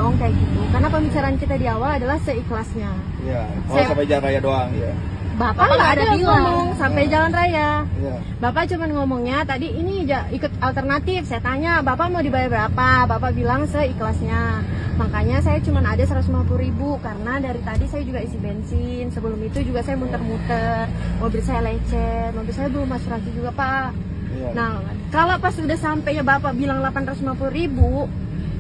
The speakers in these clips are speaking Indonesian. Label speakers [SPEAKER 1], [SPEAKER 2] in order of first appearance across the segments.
[SPEAKER 1] dong kayak gitu. Karena pembicaraan kita di awal adalah seikhlasnya.
[SPEAKER 2] Iya. Oh, sampai jalan raya doang ya.
[SPEAKER 1] Bapak nggak ada ngomong sampai jalan raya.
[SPEAKER 2] Iya.
[SPEAKER 1] Bapak cuma ngomongnya tadi ini ikut alternatif. Saya tanya, Bapak mau dibayar berapa? Bapak bilang seikhlasnya. Makanya saya cuma ada 150.000 karena dari tadi saya juga isi bensin. Sebelum itu juga saya muter-muter. Mobil saya lecet, mobil saya belum asuransi juga, Pak.
[SPEAKER 2] Iya.
[SPEAKER 1] Nah, kalau pas sudah sampainya Bapak bilang 850.000,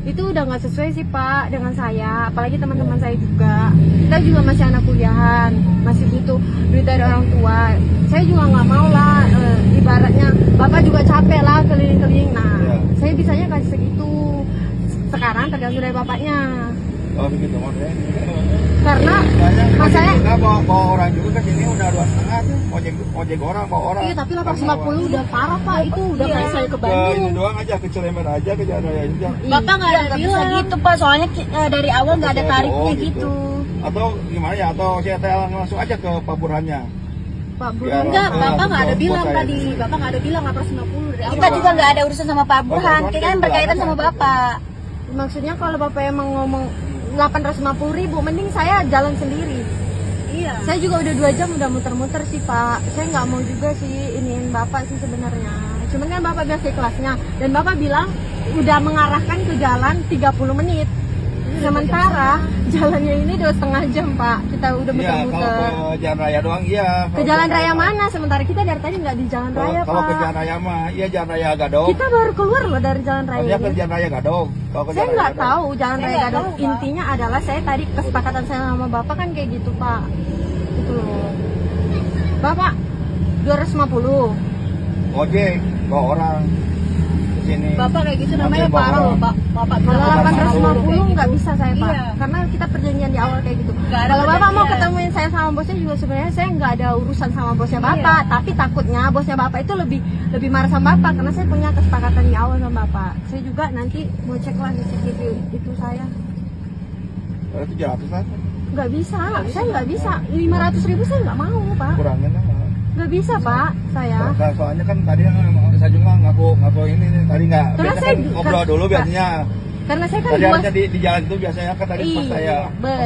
[SPEAKER 1] itu udah nggak sesuai sih Pak dengan saya, apalagi teman-teman saya juga. Kita juga masih anak kuliahan, masih butuh duit dari orang tua. Saya juga nggak mau lah, ibaratnya Bapak juga capek lah keliling-keliling. Nah, saya bisanya kasih segitu. Sekarang tergantung dari Bapaknya.
[SPEAKER 2] Oh begitu maksudnya.
[SPEAKER 1] Karena
[SPEAKER 2] saya bawa orang juga ke sini udah 2,5 tuh, ojek orang bawa orang.
[SPEAKER 1] Iya, tapi 850 udah parah Pak, itu udah kayak saya ke Bandung.
[SPEAKER 2] Ini doang aja, ke Cilemer aja, ke jalan raya aja.
[SPEAKER 3] Bapak nggak ada bilang gitu Pak, soalnya dari awal nggak ada tarifnya gitu.
[SPEAKER 2] Atau gimana ya? Atau saya langsung aja ke Pak Burhannya.
[SPEAKER 1] Pak Burhan
[SPEAKER 3] Enggak, Bapak nggak ada bilang tadi. Bapak nggak ada bilang 850 dari awal. Kita juga nggak ada urusan sama Pak Burhan, kita kan berkaitan sama Bapak.
[SPEAKER 1] Maksudnya kalau Bapak emang ngomong 850.000, mending saya jalan sendiri.
[SPEAKER 3] Iya.
[SPEAKER 1] Saya juga udah 2 jam udah muter-muter sih Pak. Saya nggak mau juga sih iniin Bapak sih sebenarnya. Cuman kan Bapak bilang kelasnya dan Bapak bilang udah mengarahkan ke jalan 30 menit. Sementara jalannya ini 2,5 jam Pak. Kita udah muter-muter.
[SPEAKER 2] Iya, kalau ke jalan raya doang iya.
[SPEAKER 1] Ke jalan raya mana? Sementara kita dari tadi nggak di jalan raya Pak.
[SPEAKER 2] Kalau ke jalan raya mah, iya jalan raya Gadog.
[SPEAKER 1] Kita baru keluar loh dari jalan raya
[SPEAKER 2] Dia ke
[SPEAKER 1] ini.
[SPEAKER 2] jalan raya Gadog.
[SPEAKER 1] Saya nggak tahu jalan raya Gadog. Intinya adalah saya tadi kesepakatan saya sama Bapak kan kayak gitu Pak. Gitu loh. Bapak 250.
[SPEAKER 2] Ojek, bawa orang ke sini.
[SPEAKER 3] Bapak kayak gitu namanya parah loh Pak. Bapak
[SPEAKER 1] Kalau
[SPEAKER 3] bilang
[SPEAKER 1] 850 nggak bisa saya Pak.
[SPEAKER 3] Iya.
[SPEAKER 1] Karena kita perjanjian di awal kayak gitu.
[SPEAKER 3] Nggak ada
[SPEAKER 1] Kalau Bapak mau
[SPEAKER 3] perjanjian.
[SPEAKER 1] ketemuin saya sama bosnya juga sebenarnya saya nggak ada urusan sama bosnya Bapak. Tapi takutnya bosnya Bapak itu lebih marah sama Bapak karena saya punya kesepakatan di awal sama Bapak. Saya juga nanti mau cek lagi CCTV itu saya.
[SPEAKER 2] Berarti 700 lah.
[SPEAKER 1] Nggak bisa, saya nggak bisa. 500.000 saya nggak mau Pak.
[SPEAKER 2] Kurangin lah.
[SPEAKER 1] Nggak bisa Pak, saya.
[SPEAKER 2] Soalnya kan tadi saya juga ngaku ini nih, tadi nggak.
[SPEAKER 1] Karena
[SPEAKER 2] Biasa
[SPEAKER 1] saya
[SPEAKER 2] kan ngobrol dulu biasanya.
[SPEAKER 1] Karena saya kan
[SPEAKER 2] Tadi
[SPEAKER 1] buat
[SPEAKER 2] harusnya di jalan itu biasanya kan tadi pas saya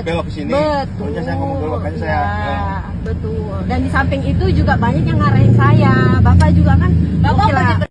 [SPEAKER 2] belok ke sini.
[SPEAKER 1] betul.
[SPEAKER 2] Harusnya saya ngomong dulu makanya saya.
[SPEAKER 1] Ya, betul. Dan di samping itu juga banyak yang ngarahin saya. Bapak juga kan
[SPEAKER 3] Bapak
[SPEAKER 1] oke lah.
[SPEAKER 3] pergi